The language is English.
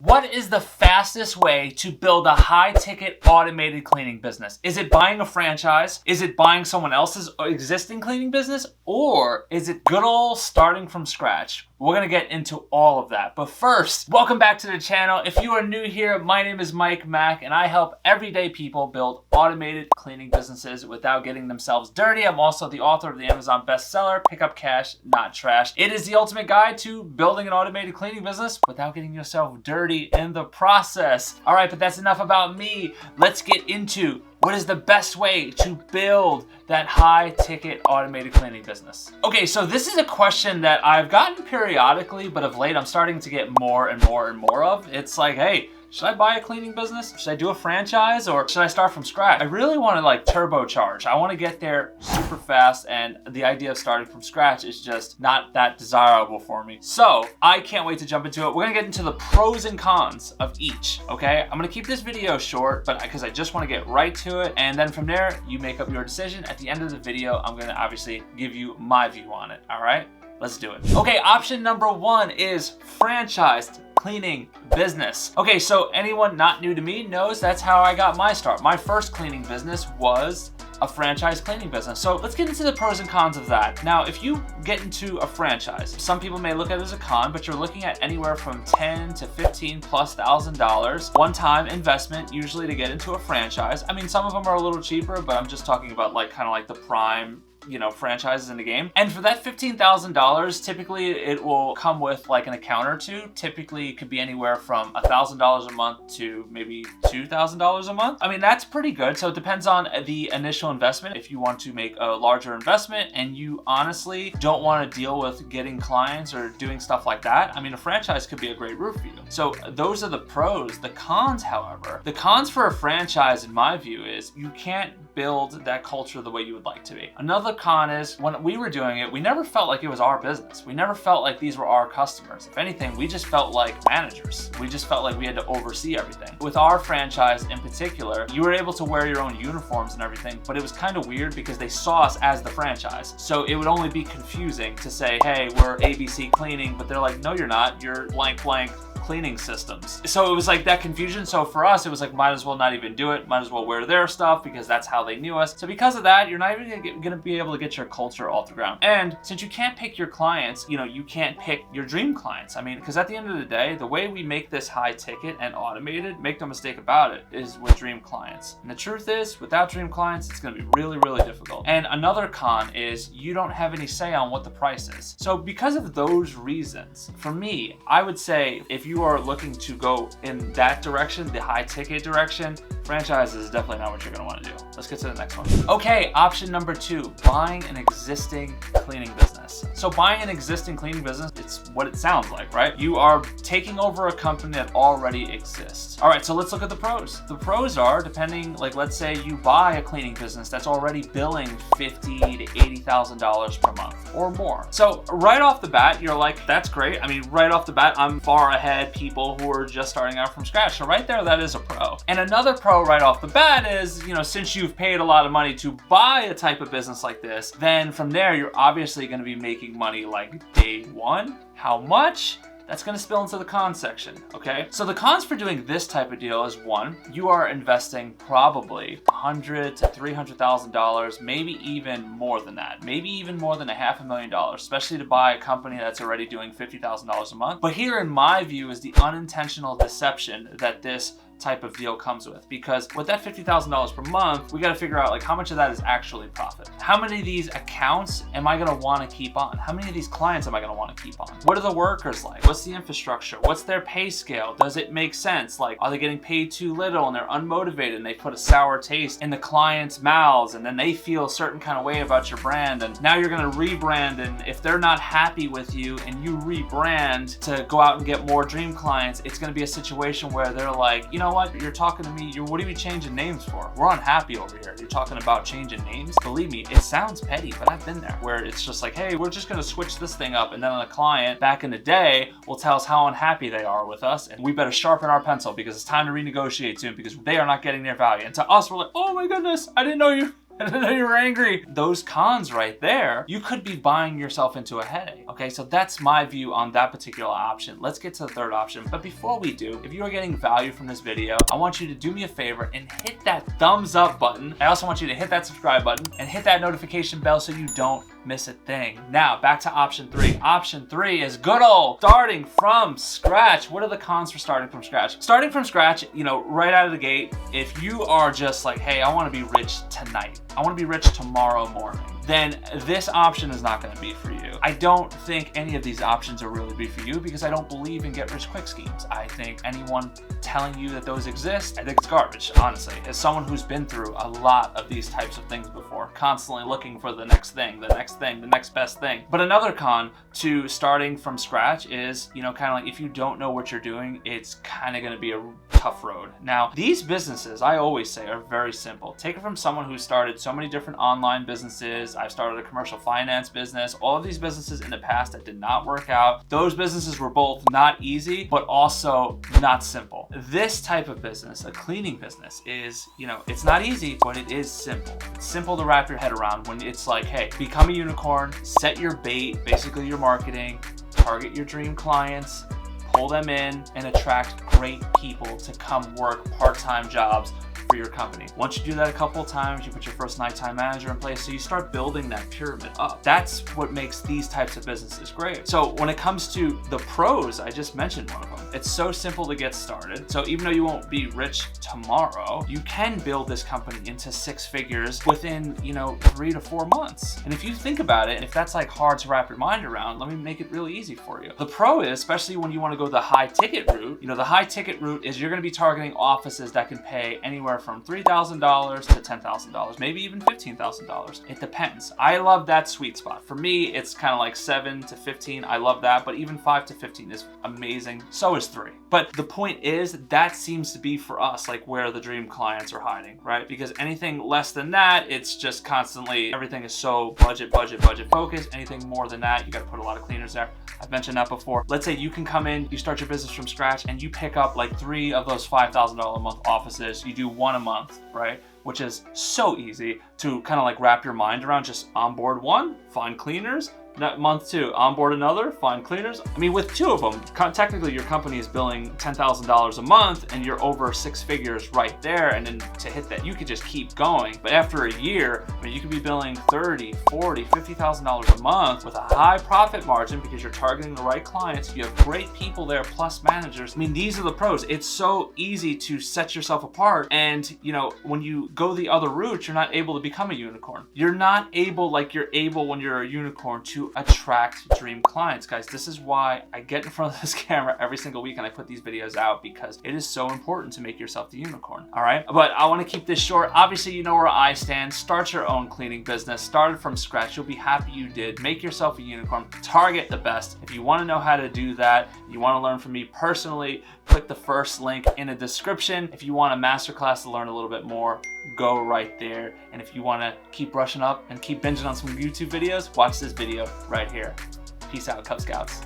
What is the fastest way to build a high-ticket automated cleaning business? Is it buying a franchise? Is it buying someone else's existing cleaning business? Or is it good old starting from scratch? We're gonna get into all of that. But first, welcome back to the channel. If you are new here, my name is Mike Mack and I help everyday people build automated cleaning businesses without getting themselves dirty. I'm also the author of the Amazon bestseller, Pick Up Cash, Not Trash. It is the ultimate guide to building an automated cleaning business without getting yourself dirty in the process. All right, but that's enough about me. Let's get into what is the best way to build that high-ticket automated cleaning business? Okay, so this is a question that I've gotten periodically, but of late I'm starting to get more and more and more of. It's like, hey, should I buy a cleaning business? Should I do a franchise or should I start from scratch? I really want to turbocharge. I want to get there super fast, and the idea of starting from scratch is just not that desirable for me. So I can't wait to jump into it. We're gonna get into the pros and cons of each, okay? I'm gonna keep this video short, but because I just want to get right to it, and then from there, you make up your decision. At the end of the video, I'm gonna obviously give you my view on it, all right? Let's do it. Okay, option number one is franchised cleaning business. Okay, so anyone not new to me knows that's how I got my start. My first cleaning business was a franchise cleaning business. So let's get into the pros and cons of that. Now, if you get into a franchise, some people may look at it as a con, but you're looking at anywhere from $10,000 to $15,000+ one-time investment, usually to get into a franchise. I mean, some of them are a little cheaper, but I'm just talking about kind of the prime franchises in the game. And for that $15,000, typically it will come with an account or two. Typically it could be anywhere from $1,000 a month to maybe $2,000 a month. I mean, that's pretty good. So it depends on the initial investment. If you want to make a larger investment and you honestly don't want to deal with getting clients or doing stuff like that, I mean, a franchise could be a great route for you. So those are the pros. The cons, however, the cons for a franchise in my view is you can't build that culture the way you would like to be. Another con is when we were doing it, we never felt like it was our business. We never felt like these were our customers. If anything, we just felt like managers. We just felt like we had to oversee everything. With our franchise in particular, you were able to wear your own uniforms and everything, but it was kind of weird because they saw us as the franchise. So it would only be confusing to say, hey, we're ABC Cleaning, but they're like, no, you're not. You're blank blank cleaning systems. So it was that confusion. So for us, it was might as well not even do it. Might as well wear their stuff because that's how they knew us. So because of that, you're not even gonna be able to get your culture off the ground. And since you can't pick your clients, you can't pick your dream clients. I mean, because at the end of the day, the way we make this high ticket and automated, make no mistake about it, is with dream clients. And the truth is, without dream clients, it's gonna be really, really difficult. And another con is you don't have any say on what the price is. So because of those reasons, for me, I would say if you are looking to go in that direction, the high ticket direction, franchise is definitely not what you're going to want to do. Let's get to the next one. Okay, option number two, buying an existing cleaning business. So buying an existing cleaning business, it's what it sounds like, right? You are taking over a company that already exists. All right, so let's look at the pros. The pros are, depending, let's say you buy a cleaning business that's already billing $50,000 to $80,000 per month or more. So right off the bat, you're like, that's great. I mean, right off the bat, I'm far ahead people who are just starting out from scratch. So right there, that is a pro. And another pro right off the bat is, since you've paid a lot of money to buy a type of business like this, then from there, you're obviously going to be making money day one. How much? That's going to spill into the cons section, okay? So the cons for doing this type of deal is one, you are investing probably $100,000 to $300,000, maybe even more than that, maybe even more than $500,000, especially to buy a company that's already doing $50,000 a month. But here, in my view, is the unintentional deception that this type of deal comes with, because with that $50,000 per month, we got to figure out how much of that is actually profit. How many of these accounts am I going to want to keep on? How many of these clients am I going to want to keep on? What are the workers like? What's the infrastructure? What's their pay scale? Does it make sense? Are they getting paid too little and they're unmotivated and they put a sour taste in the clients' mouths and then they feel a certain kind of way about your brand, and now you're going to rebrand, and if they're not happy with you and you rebrand to go out and get more dream clients, it's going to be a situation where they're like, what? You're talking to me, what are you changing names for? We're unhappy over here. You're talking about changing names? Believe me, it sounds petty, but I've been there, where it's just hey, we're just gonna switch this thing up, and then the client back in the day will tell us how unhappy they are with us, and we better sharpen our pencil because it's time to renegotiate soon because they are not getting their value. And to us, we're like, oh my goodness, I didn't know you I didn't know you were angry. Those cons right there, you could be buying yourself into a headache. Okay, so that's my view on that particular option. Let's get to the third option. But before we do, if you are getting value from this video, I want you to do me a favor and hit that thumbs up button. I also want you to hit that subscribe button and hit that notification bell so you don't miss a thing. Now, back to option 3. Option 3 is good old starting from scratch. What are the cons for starting from scratch? Starting from scratch, you know, right out of the gate, if you are just like, hey, I want to be rich tonight, I want to be rich tomorrow morning, then this option is not going to be for you. I don't think any of these options are really be for you because I don't believe in get rich quick schemes. I think anyone telling you that those exist, I think it's garbage, honestly. As someone who's been through a lot of these types of things before, constantly looking for the next thing, the next thing, the next best thing. But another con to starting from scratch is, you know, kind of like if you don't know what you're doing, it's kind of going to be a tough road. Now, these businesses, I always say, are very simple. Take it from someone who started so many different online businesses. I've started a commercial finance business. All of these businesses in the past that did not work out. Those businesses were both not easy, but also not simple. This type of business, a cleaning business, is, you know, it's not easy, but it is simple. It's simple to wrap your head around when it's like, hey, become a unicorn, set your bait, basically your marketing, target your dream clients, pull them in, and attract great people to come work part-time jobs for your company. Once you do that a couple of times, you put your first nighttime manager in place, so you start building that pyramid up. That's what makes these types of businesses great. So when it comes to the pros, I just mentioned one of them. It's so simple to get started. So even though you won't be rich tomorrow, you can build this company into 6 figures within, you know, 3 to 4 months. And if you think about it, and if that's like hard to wrap your mind around, let me make it really easy for you. The pro is, especially when you want to go the high ticket route, you know, the high ticket route is you're going to be targeting offices that can pay anywhere from $3,000 to $10,000, maybe even $15,000. It depends. I love that sweet spot. For me, it's kind of like 7 to 15. I love that, but even 5 to 15 is amazing. So is 3. But the point is that seems to be for us like where the dream clients are hiding, right? Because anything less than that, it's just constantly, everything is so budget focused. Anything more than that, you got to put a lot of cleaners there. I've mentioned that before. Let's say you can come in, you start your business from scratch, and you pick up like 3 of those $5,000 a month offices. You do 1 a month, right? Which is so easy to kind of like wrap your mind around. Just onboard 1, find cleaners. Month 2, onboard another, find cleaners. I mean, with 2 of them, technically your company is billing $10,000 a month and you're over 6 figures right there. And then to hit that, you could just keep going. But after a year, I mean, you could be billing $30,000, $40,000, $50,000 a month with a high profit margin because you're targeting the right clients. You have great people there, plus managers. I mean, these are the pros. It's so easy to set yourself apart. And, you know, when you go the other route, you're not able to become a unicorn. You're not able like you're able when you're a unicorn to attract dream clients. Guys, this is why I get in front of this camera every single week and I put these videos out, because it is so important to make yourself the unicorn. All right, but I want to keep this short. Obviously, you know where I stand. Start your own cleaning business. Start it from scratch. You'll be happy you did. Make yourself a unicorn. Target the best. If you want to know how to do that, you want to learn from me personally, click the first link in the description. If you want a masterclass to learn a little bit more, go right there. And if you want to keep brushing up and keep binging on some YouTube videos, watch this video right here. Peace out, Cub Scouts.